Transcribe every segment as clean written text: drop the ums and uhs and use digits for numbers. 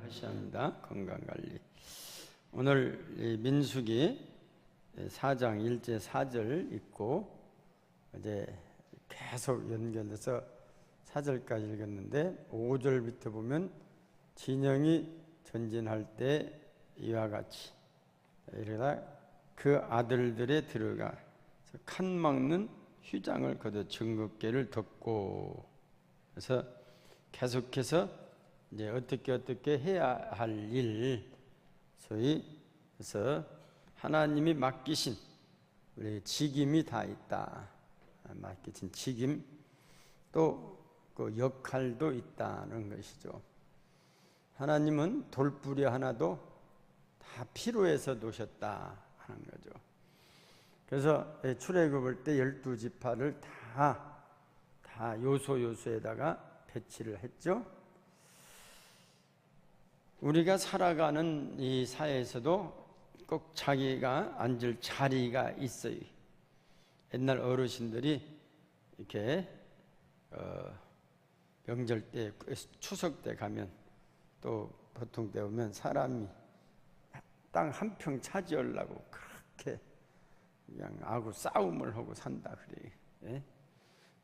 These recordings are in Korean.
하셔야 합니다. 건강관리. 오늘 민수기 4장 1제 4절 읽고 이제 계속 연결해서 4절까지 읽었는데 5절 밑에 보면 진영이 전진할 때 이와 같이 이러다 그 아들들에 들어가 칸 막는 휘장을 걷어 증거궤를 덮고, 그래서 계속해서 이제 어떻게 해야 할 일, 소위 그래서 하나님이 맡기신 우리 직임이 다 있다. 맡기신 직임, 또 그 역할도 있다는 것이죠. 하나님은 돌뿌리 하나도 다 필요해서 놓으셨다 하는 거죠. 그래서 출애굽을 때 12지파를 다 요소에다가 배치를 했죠. 우리가 살아가는 이 사회에서도 꼭 자기가 앉을 자리가 있어요. 옛날 어르신들이 이렇게 명절 때, 추석 때 가면, 또 보통 때 오면 사람이 땅 한 평 차지하려고 그렇게 그냥 아구 싸움을 하고 산다 그래요. 예?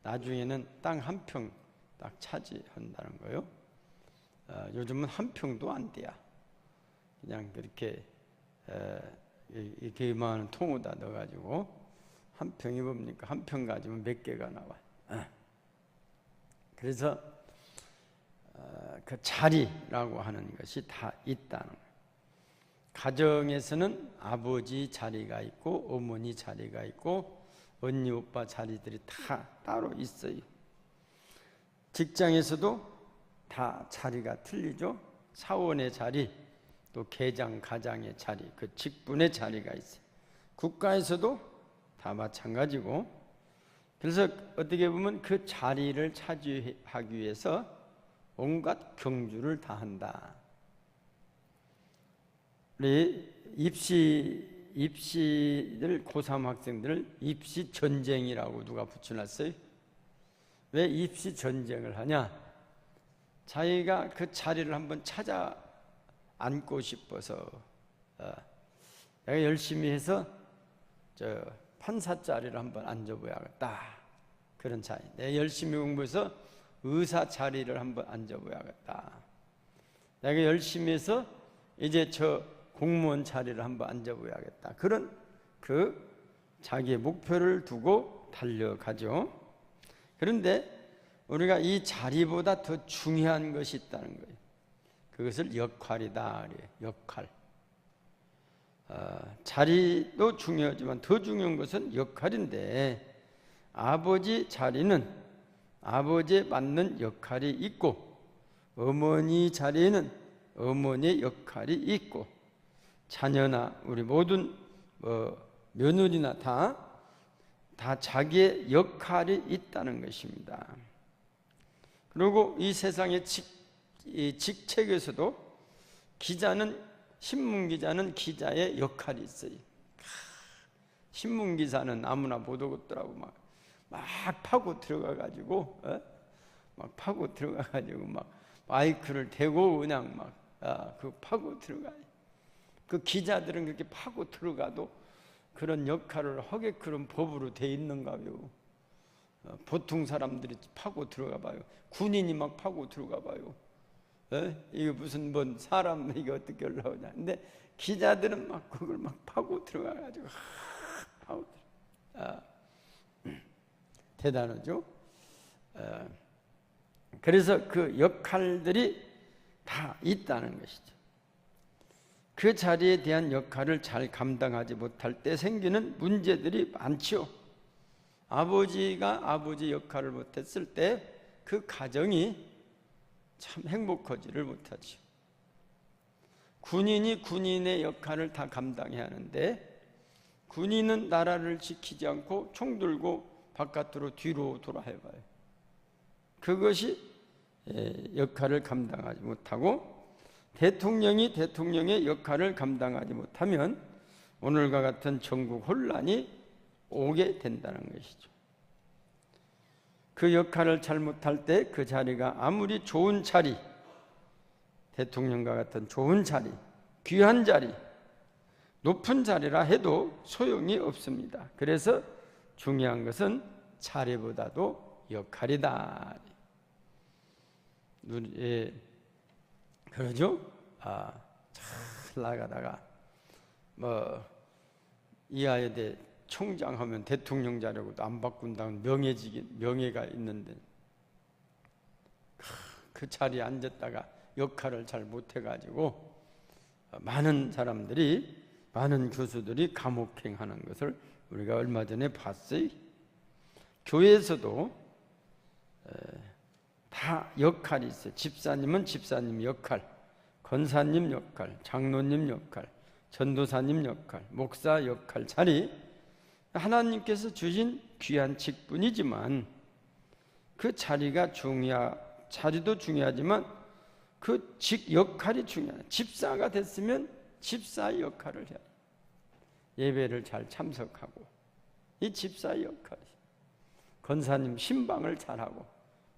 나중에는 땅 한 평 딱 차지한다는 거요. 요즘은 한 평도 안 돼야. 그냥 그렇게 이렇게 이만한 통에다 넣어가지고 한 평이 뭡니까? 한 평 가지면 몇 개가 나와. 그래서 그 자리라고 하는 것이 다 있다는 거예요. 가정에서는 아버지 자리가 있고 어머니 자리가 있고 언니 오빠 자리들이 다 따로 있어요. 직장에서도 다 자리가 틀리죠. 사원의 자리, 또 계장 가장의 자리, 그 직분의 자리가 있어요. 국가에서도 다 마찬가지고, 그래서 어떻게 보면 그 자리를 차지하기 위해서 온갖 경주를 다 한다. 우리 입시들 고3 학생들을 입시 전쟁이라고 누가 붙여놨어요? 왜 입시 전쟁을 하냐? 자기가 그 자리를 한번 찾아 앉고 싶어서 내가 열심히 해서 저 판사 자리를 한번 앉아봐야겠다. 그런 자리. 내가 열심히 공부해서 의사 자리를 한번 앉아봐야겠다. 내가 열심히 해서 이제 저 공무원 자리를 한번 앉아봐야겠다. 그런 그 자기의 목표를 두고 달려가죠. 그런데 우리가 이 자리보다 더 중요한 것이 있다는 거예요. 그것을 역할이다 그래요. 역할. 자리도 중요하지만 더 중요한 것은 역할인데, 아버지 자리는 아버지에 맞는 역할이 있고, 어머니 자리에는 어머니의 역할이 있고, 자녀나 우리 모든 며느리나 다 자기의 역할이 있다는 것입니다. 그리고 이 세상의 직책에서도 신문기자는 기자의 역할이 있어요. 신문기사는 아무나 못 오겠더라고. 막 파고 들어가가지고 막 마이크를 대고 그냥 그 파고 들어가요. 그 기자들은 그렇게 파고 들어가도 그런 역할을 하게끔 법으로 돼 있는가요? 보통 사람들이 파고 들어가 봐요. 군인이 막 파고 들어가 봐요. 이거 무슨 뭔 사람 이게 어떻게 올라오냐. 근데 기자들은 막 그걸 막 파고 들어가가지고 파고 들어가. 대단하죠. 그래서 그 역할들이 다 있다는 것이죠. 그 자리에 대한 역할을 잘 감당하지 못할 때 생기는 문제들이 많죠. 아버지가 아버지 역할을 못했을 때 그 가정이 참 행복하지를 못하죠. 군인이 군인의 역할을 다 감당해야 하는데, 군인은 나라를 지키지 않고 총 들고 바깥으로 뒤로 돌아해봐요. 그것이 역할을 감당하지 못하고, 대통령이 대통령의 역할을 감당하지 못하면 오늘과 같은 전국 혼란이 오게 된다는 것이죠. 그 역할을 잘못할 때 그 자리가 아무리 좋은 자리, 대통령과 같은 좋은 자리, 귀한 자리, 높은 자리라 해도 소용이 없습니다. 그래서 중요한 것은 자리보다도 역할이다. 그러죠? 잘 나가다가 이하여대 총장하면 대통령 자리하고도 안 바꾼다는 명예가 있는데 그 자리에 앉았다가 역할을 잘 못해가지고 많은 사람들이, 많은 교수들이 감옥행하는 것을 우리가 얼마 전에 봤어요. 교회에서도 다 역할이 있어요. 집사님은 집사님 역할, 권사님 역할, 장로님 역할, 전도사님 역할, 목사 역할, 자리, 하나님께서 주신 귀한 직분이지만 그 자리가 자리도 중요하지만 그 역할이 중요해요. 집사가 됐으면 집사의 역할을 해야 해요. 예배를 잘 참석하고, 이 집사의 역할이, 권사님 신방을 잘하고,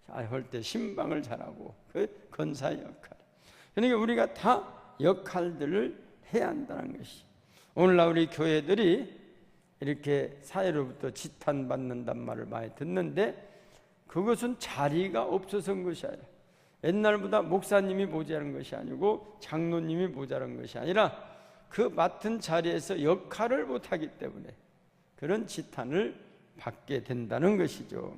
할 때 신방을 잘하고, 그 권사의 역할. 그러니까 우리가 다 역할들을 해야 한다는 것이. 오늘날 우리 교회들이 이렇게 사회로부터 지탄받는단 말을 많이 듣는데 그것은 자리가 없어서인 것이 아니라, 옛날보다 목사님이 모자란 것이 아니고 장로님이 모자란 것이 아니라 그 맡은 자리에서 역할을 못하기 때문에 그런 지탄을 받게 된다는 것이죠.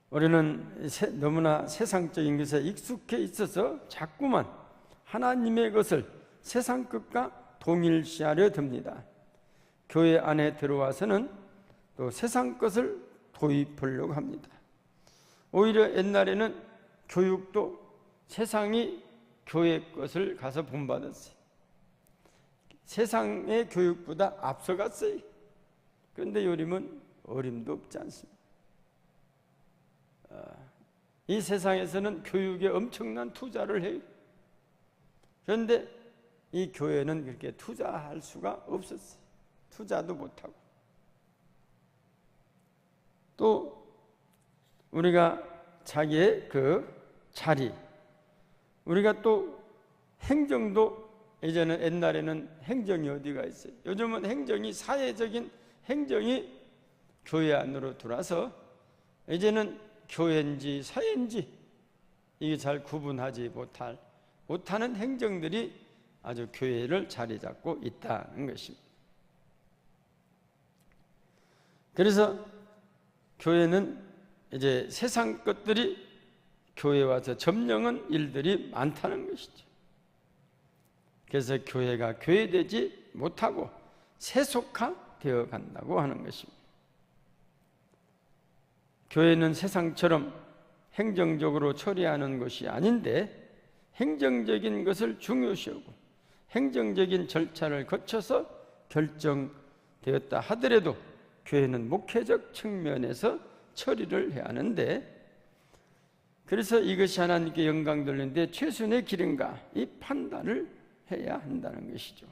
우리는 너무나 세상적인 것에 익숙해 있어서 자꾸만 하나님의 것을 세상 것과 동일시하려 듭니다. 교회 안에 들어와서는 또 세상 것을 도입하려고 합니다. 오히려 옛날에는 교육도 세상이 교회 것을 가서 본받았어요. 세상의 교육보다 앞서갔어요. 그런데 요즘은 어림도 없지 않습니다. 이 세상에서는 교육에 엄청난 투자를 해요. 그런데 이 교회는 그렇게 투자할 수가 없었어요. 투자도 못하고. 또 우리가 자기의 그 자리, 우리가 또 행정도, 이제는 옛날에는 행정이 어디가 있어요? 요즘은 행정이, 사회적인 행정이 교회 안으로 들어와서 이제는 교회인지 사회인지 이게 잘 구분하지 못하는 행정들이 아주 교회를 자리 잡고 있다는 것입니다. 그래서 교회는 이제 세상 것들이 교회에 와서 점령한 일들이 많다는 것이죠. 그래서 교회가 교회되지 못하고 세속화되어 간다고 하는 것입니다. 교회는 세상처럼 행정적으로 처리하는 것이 아닌데 행정적인 것을 중요시하고 행정적인 절차를 거쳐서 결정되었다 하더라도 교회는 목회적 측면에서 처리를 해야 하는데, 그래서 이것이 하나님께 영광 돌리는데 최선의 길인가, 이 판단을 해야 한다는 것이죠.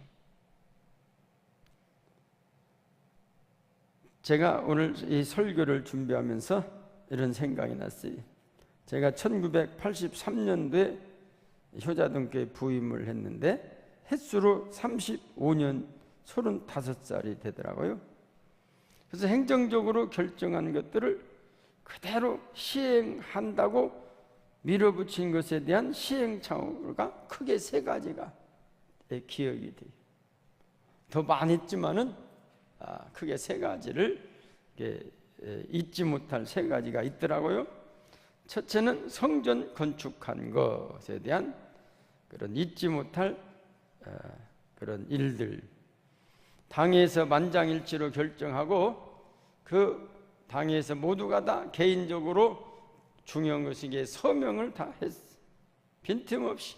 제가 오늘 이 설교를 준비하면서 이런 생각이 났어요. 제가 1983년도에 효자동교회 부임을 했는데 햇수로 35년 35살이 되더라고요. 그래서 행정적으로 결정한 것들을 그대로 시행한다고 밀어붙인 것에 대한 시행착오가 크게 세 가지가 기억이 돼요. 더 많았지만은 크게 세 가지를 잊지 못할 세 가지가 있더라고요. 첫째는 성전 건축한 것에 대한 그런 잊지 못할 그런 일들, 당에서 만장일치로 결정하고 그 당에서 모두가 다 개인적으로 중요한 것이기에 서명을 다 했어. 빈틈없이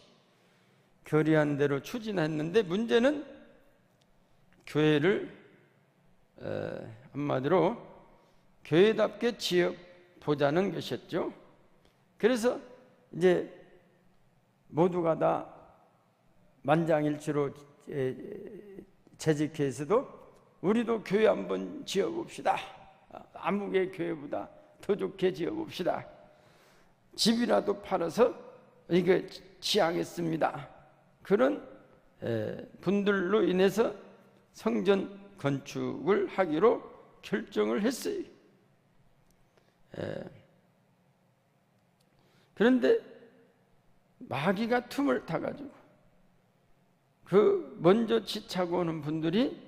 결의한 대로 추진했는데 문제는 교회를 한마디로 교회답게 지어보자는 것이었죠. 그래서 이제 모두가 다 만장일치로 재직해서도 우리도 교회 한번 지어봅시다. 아무개 교회보다 더 좋게 지어봅시다. 집이라도 팔아서 이거 지하겠습니다. 그런 분들로 인해서 성전 건축을 하기로 결정을 했어요. 그런데 마귀가 틈을 타가지고 그 먼저 지차고 오는 분들이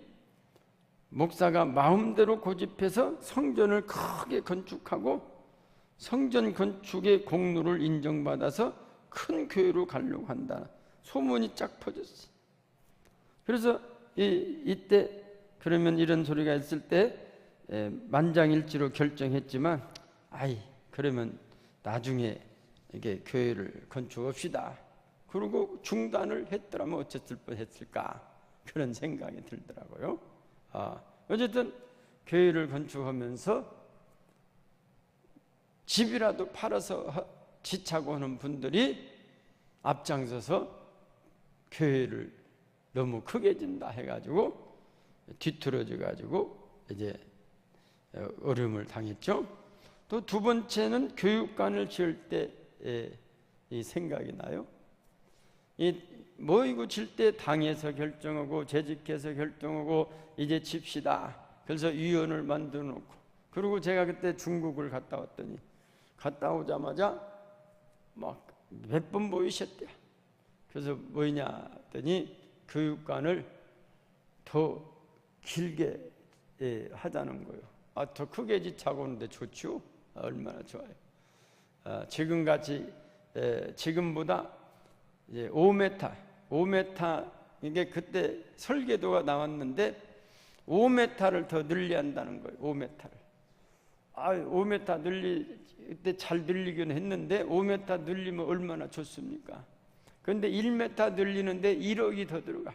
목사가 마음대로 고집해서 성전을 크게 건축하고 성전 건축의 공로를 인정받아서 큰 교회로 가려고 한다. 소문이 쫙 퍼졌어요. 그래서 이때 그러면 이런 소리가 있을 때 만장일치로 결정했지만 그러면 나중에 이게 교회를 건축합시다. 그리고 중단을 했더라면 어쨌을 뻔했을까 그런 생각이 들더라고요. 어쨌든 교회를 건축하면서 집이라도 팔아서 지차고 하는 분들이 앞장서서 교회를 너무 크게 진다 해가지고 뒤틀어져 가지고 이제 어려움을 당했죠. 또 두 번째는 교육관을 지을 때 이 생각이 나요. 이 모이고 질 때 당에서 결정하고 재직해서 결정하고 이제 칩시다. 그래서 위원을 만들어 놓고, 그리고 제가 그때 중국을 갔다 왔더니 갔다 오자마자 막 몇 번 모이셨대요. 그래서 뭐냐 했더니 교육관을 더 길게 하자는 거예요. 더 크게 지차고 오는데 좋죠. 얼마나 좋아요. 지금같이 지금보다 이제 5m 이게 그때 설계도가 나왔는데 5m를 더 늘려야 한다는 거예요. 5m를. 5m 그때 잘 늘리긴 했는데 5m 늘리면 얼마나 좋습니까? 그런데 1m 늘리는데 1억이 더 들어가.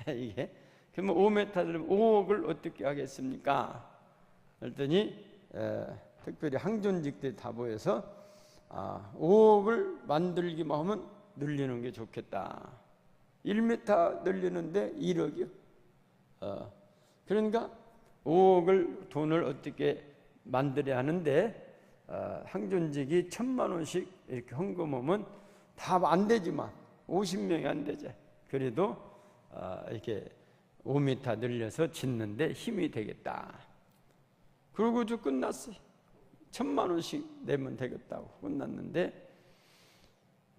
이게 그러면 5m 늘리면 5억을 어떻게 하겠습니까? 그랬더니 특별히 항존직들이 다 모여서 5억을 만들기만 하면 늘리는 게 좋겠다. 1m 늘리는데 1억이요. 그러니까 5억을 돈을 어떻게 만들어야 하는데 항존직이 1,000만 원씩 이렇게 헌금하면 다 안 되지만 50명이 안 되죠. 그래도 이렇게 5m 늘려서 짓는데 힘이 되겠다. 그러고 저 끝났어요. 1,000만 원씩 내면 되겠다고 끝났는데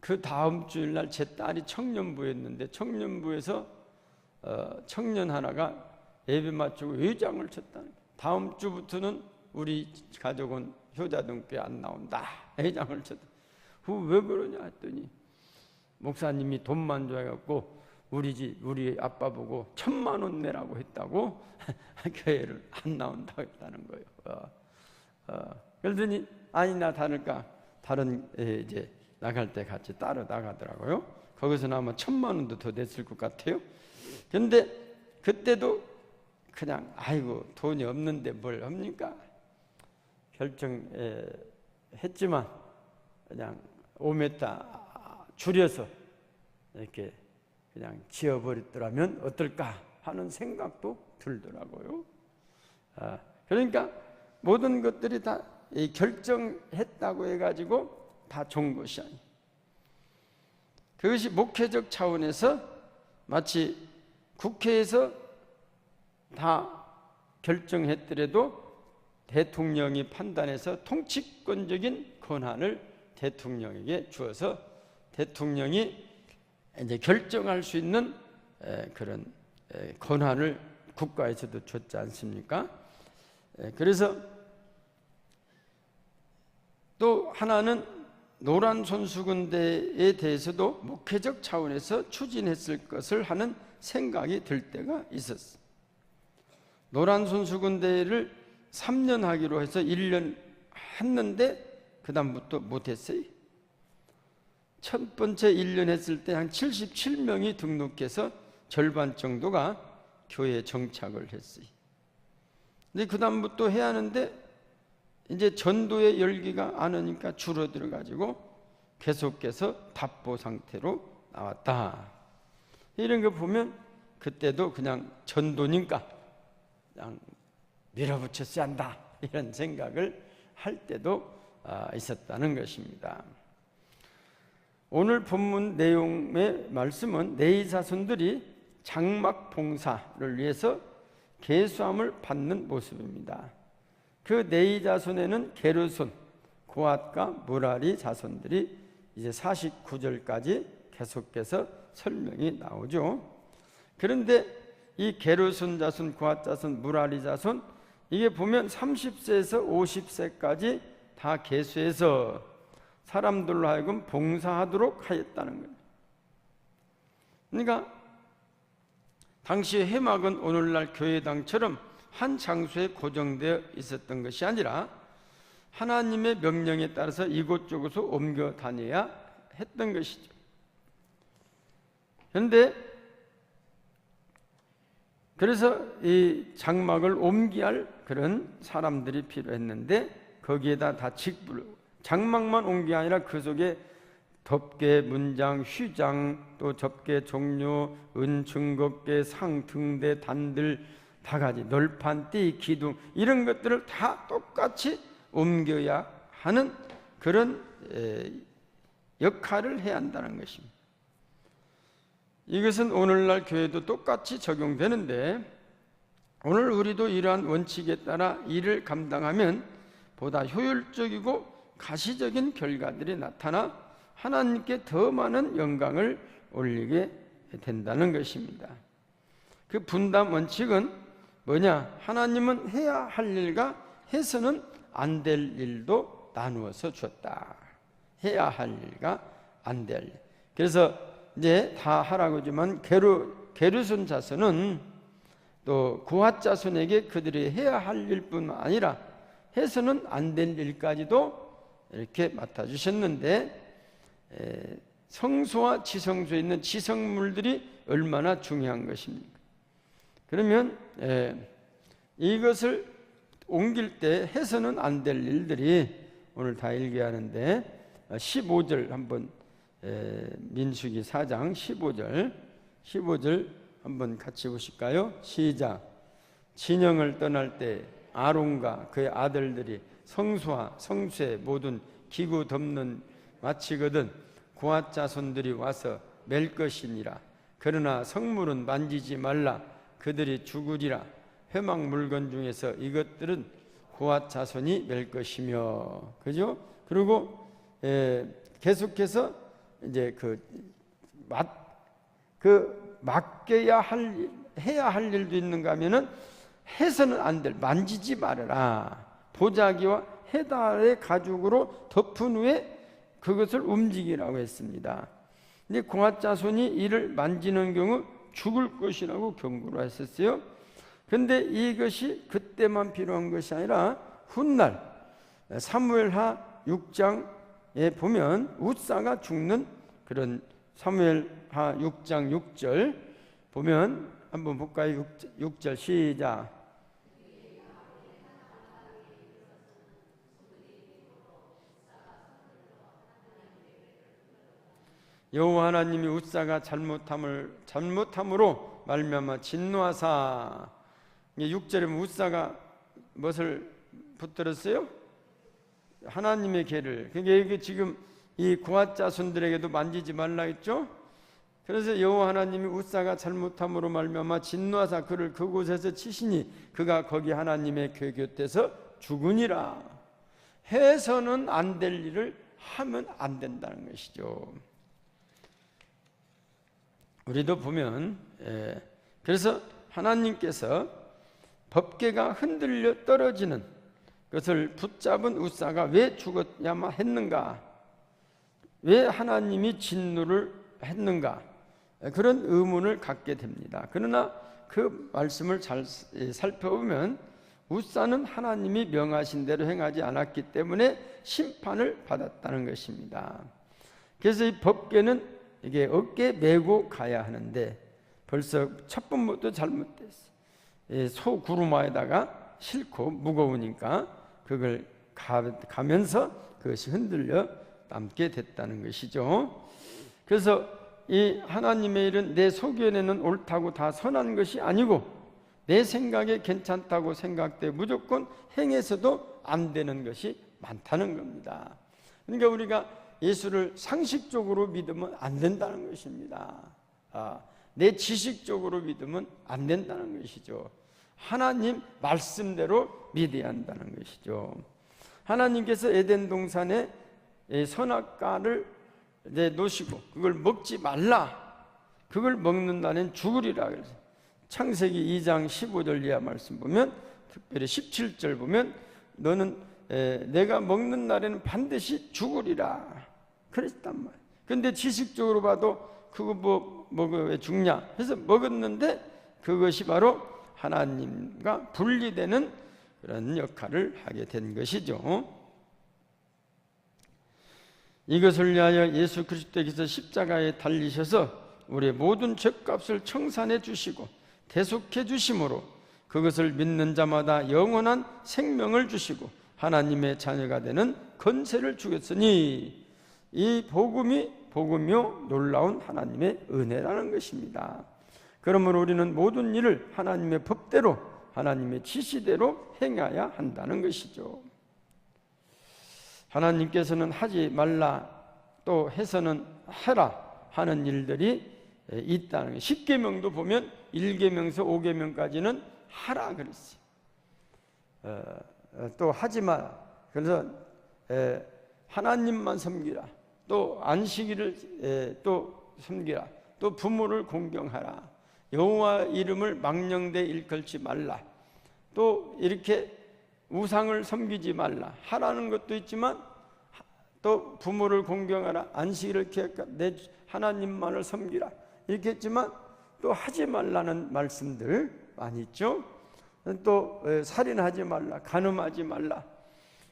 그 다음 주일날 제 딸이 청년부였는데 청년부에서 청년 하나가 예배 마치고 외장을 쳤다는 거예요. 다음 주부터는 우리 가족은 효자등교회 안 나온다. 회장을 쳤다. 왜 그러냐 했더니 목사님이 돈만 줘갖고 우리 아빠 보고 1,000만 원 내라고 했다고 교회를 안 나온다고 했다는 거예요. 그러더니 아니나 다를까 다른 이제 나갈 때 같이 따로 나가더라고요. 거기서는 아마 1,000만 원도 더 냈을 것 같아요. 근데 그때도 그냥 돈이 없는데 뭘 합니까? 결정했지만 그냥 5m 줄여서 이렇게 그냥 지어버렸더라면 어떨까 하는 생각도 들더라고요. 그러니까 모든 것들이 다 결정했다고 해가지고 다 좋은 것이 아니에요. 그것이 목회적 차원에서 마치 국회에서 다 결정했더라도 대통령이 판단해서 통치권적인 권한을 대통령에게 주어서 대통령이 이제 결정할 수 있는 그런 권한을 국가에서도 줬지 않습니까? 그래서 또 하나는 노란 손수군대에 대해서도 목회적 차원에서 추진했을 것을 하는 생각이 들 때가 있었어요. 노란 손수군대를 3년 하기로 해서 1년 했는데 그 다음부터 못했어요. 첫 번째 1년 했을 때 한 77명이 등록해서 절반 정도가 교회에 정착을 했어요. 근데 그 다음부터 해야 하는데 이제 전도의 열기가 안 오니까 줄어들어 가지고 계속해서 답보 상태로 나왔다. 이런 거 보면 그때도 그냥 전도니까 그냥 밀어붙였어야 한다 이런 생각을 할 때도 있었다는 것입니다. 오늘 본문 내용의 말씀은 네이 자손들이 장막 봉사를 위해서 계수함을 받는 모습입니다. 그 네이 자손에는 게르손, 고핫과 무라리 자손들이 이제 49절까지 계속해서 설명이 나오죠. 그런데 이 게르손 자손, 고핫 자손, 무라리 자손, 이게 보면 30세에서 50세까지 다 계수해서 사람들로 하여금 봉사하도록 하였다는 거예요. 그러니까 당시 회막은 오늘날 교회당처럼 한 장소에 고정되어 있었던 것이 아니라 하나님의 명령에 따라서 이곳저곳으로 옮겨 다녀야 했던 것이죠. 그런데 그래서 이 장막을 옮겨야 할 그런 사람들이 필요했는데 거기에다 다 장막만 옮긴 게 아니라 그 속에 덮개, 문장, 휘장, 또 접개 종류, 은증거개, 상, 등대, 단들, 바가지, 널판, 띠, 기둥 이런 것들을 다 똑같이 옮겨야 하는 그런 역할을 해야 한다는 것입니다. 이것은 오늘날 교회도 똑같이 적용되는데 오늘 우리도 이러한 원칙에 따라 일을 감당하면 보다 효율적이고 가시적인 결과들이 나타나 하나님께 더 많은 영광을 올리게 된다는 것입니다. 그 분담 원칙은 뭐냐? 하나님은 해야 할 일과 해서는 안 될 일도 나누어서 주었다. 해야 할 일과 안 될 일. 그래서 이제 다 하라고 하지만 게르손 자손은 또 고핫 자손에게 그들이 해야 할 일뿐 아니라 해서는 안 될 일까지도 이렇게 맡아주셨는데 성소와 지성소에 있는 지성물들이 얼마나 중요한 것입니까? 그러면 이것을 옮길 때 해서는 안 될 일들이 오늘 다 일기하는데 15절 한번 민수기 4장 15절 한번 같이 보실까요? 시작. 진영을 떠날 때 아론과 그의 아들들이 성소와 성소의 모든 기구 덮는 마치거든 고핫 자손들이 와서 맬 것이니라. 그러나 성물은 만지지 말라. 그들이 죽으리라. 회막 물건 중에서 이것들은 고핫 자손이 맬 것이며, 그죠? 그리고 계속해서 이제 맡겨야 해야 할 일도 있는가 하면은 해서는 안 될, 만지지 말아라. 보자기와 해달의 가죽으로 덮은 후에 그것을 움직이라고 했습니다. 근데 고핫 자손이 이를 만지는 경우 죽을 것이라고 경고를 했었어요. 그런데 이것이 그때만 필요한 것이 아니라 훗날 사무엘하 6장에 보면 웃사가 죽는 그런 사무엘하 6장 6절 보면 한번 볼까요? 6절 시작. 여호와 하나님이 웃사가 잘못함으로 말미암아 진노하사. 6절에 웃사가 무엇을 붙들었어요? 하나님의 계를. 그러니까 이게 지금 이 고핫 자손들에게도 만지지 말라 했죠. 그래서 여호와 하나님이 웃사가 잘못함으로 말미암아 진노하사 그를 그곳에서 치시니 그가 거기 하나님의 궤 곁에서 죽으니라. 해서는 안 될 일을 하면 안 된다는 것이죠. 우리도 보면 그래서 하나님께서 법궤가 흔들려 떨어지는 것을 붙잡은 웃사가 왜 죽어야만 했는가? 왜 하나님이 진노를 했는가? 그런 의문을 갖게 됩니다. 그러나 그 말씀을 잘 살펴보면 웃사는 하나님이 명하신 대로 행하지 않았기 때문에 심판을 받았다는 것입니다. 그래서 이 법궤는 이게 어깨에 메고 가야 하는데 벌써 첫 번부터 잘못됐어요. 소 구루마에다가 싣고 무거우니까 그걸 가면서 그것이 흔들려 남게 됐다는 것이죠. 그래서 이 하나님의 일은 내 소견에는 옳다고 다 선한 것이 아니고 내 생각에 괜찮다고 생각돼 무조건 행해서도 안 되는 것이 많다는 겁니다. 그러니까 우리가 예수를 상식적으로 믿으면 안 된다는 것입니다. 내 지식적으로 믿으면 안 된다는 것이죠. 하나님 말씀대로 믿어야 한다는 것이죠. 하나님께서 에덴 동산에 선악과를 놓으시고 그걸 먹지 말라, 그걸 먹는 날엔 죽으리라 그랬어요. 창세기 2장 15절 이하 말씀 보면, 특별히 17절 보면 너는 내가 먹는 날에는 반드시 죽으리라 그랬단 말이에요. 근데 지식적으로 봐도 그거 왜 죽냐 해서 먹었는데 그것이 바로 하나님과 분리되는 그런 역할을 하게 된 것이죠. 이것을 위하여 예수 그리스도께서 십자가에 달리셔서 우리의 모든 죄값을 청산해 주시고 대속해 주심으로 그것을 믿는 자마다 영원한 생명을 주시고 하나님의 자녀가 되는 권세를 주겠으니 이 복음이요 놀라운 하나님의 은혜라는 것입니다. 그러므로 우리는 모든 일을 하나님의 법대로 하나님의 지시대로 행해야 한다는 것이죠. 하나님께서는 하지 말라 또 해서는 해라 하는 일들이 있다는 거예요. 10계명도 보면 1계명서 5계명까지는 하라 그랬어요. 또 하지 마라. 그래서 하나님만 섬기라. 또 안식일을 또 섬기라. 또 부모를 공경하라. 여호와 이름을 망령되이 일컬지 말라. 또 이렇게 우상을 섬기지 말라 하라는 것도 있지만 또 부모를 공경하라, 안식일을 기억하라, 내 하나님만을 섬기라 이렇게 했지만 또 하지 말라는 말씀들 많이 있죠. 또 살인하지 말라, 간음하지 말라,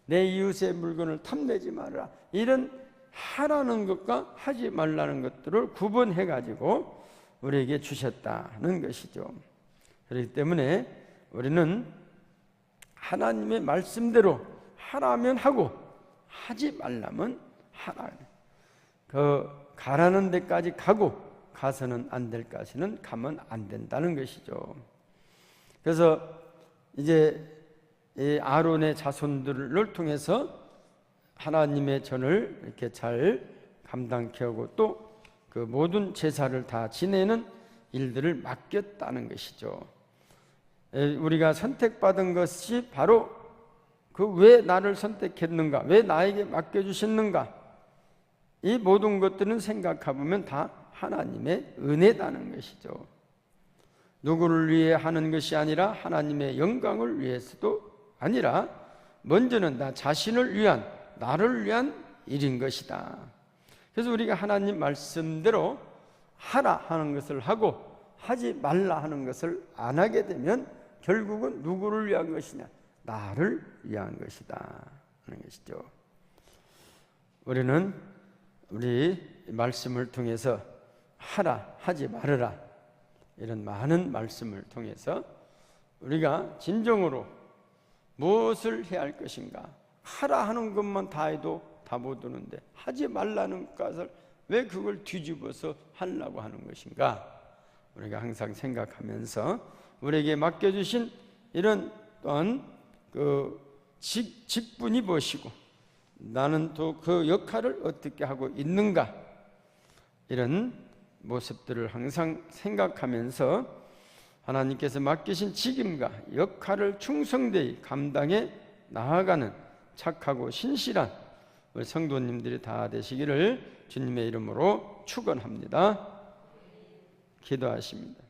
내 이웃의 물건을 탐내지 말라, 이런 하라는 것과 하지 말라는 것들을 구분해 가지고 우리에게 주셨다는 것이죠. 그렇기 때문에 우리는 하나님의 말씀대로 하라면 하고 하지 말라면 하라. 가라는 데까지 가고 가서는 안 될 까지는 가면 안 된다는 것이죠. 그래서 이제 이 아론의 자손들을 통해서 하나님의 전을 이렇게 잘 감당케 하고 또 그 모든 제사를 다 지내는 일들을 맡겼다는 것이죠. 우리가 선택받은 것이 바로 그 왜 나를 선택했는가, 왜 나에게 맡겨주셨는가, 이 모든 것들은 생각해보면 다 하나님의 은혜다는 것이죠. 누구를 위해 하는 것이 아니라 하나님의 영광을 위해서도 아니라 먼저는 나 자신을 위한, 나를 위한 일인 것이다. 그래서 우리가 하나님 말씀대로 하라 하는 것을 하고 하지 말라 하는 것을 안 하게 되면 결국은 누구를 위한 것이냐? 나를 위한 것이다 하는 것이죠. 우리는 우리 말씀을 통해서 하라, 하지 말아라 이런 많은 말씀을 통해서 우리가 진정으로 무엇을 해야 할 것인가, 하라 하는 것만 다 해도 다 못 오는데 하지 말라는 것을 왜 그걸 뒤집어서 하려고 하는 것인가, 우리가 항상 생각하면서 우리에게 맡겨주신 이런 또한 그 직분이 무엇이고 나는 또 그 역할을 어떻게 하고 있는가, 이런 모습들을 항상 생각하면서 하나님께서 맡기신 직임과 역할을 충성되이 감당해 나아가는 착하고 신실한 우리 성도님들이 다 되시기를 주님의 이름으로 축원합니다. 기도하십니다.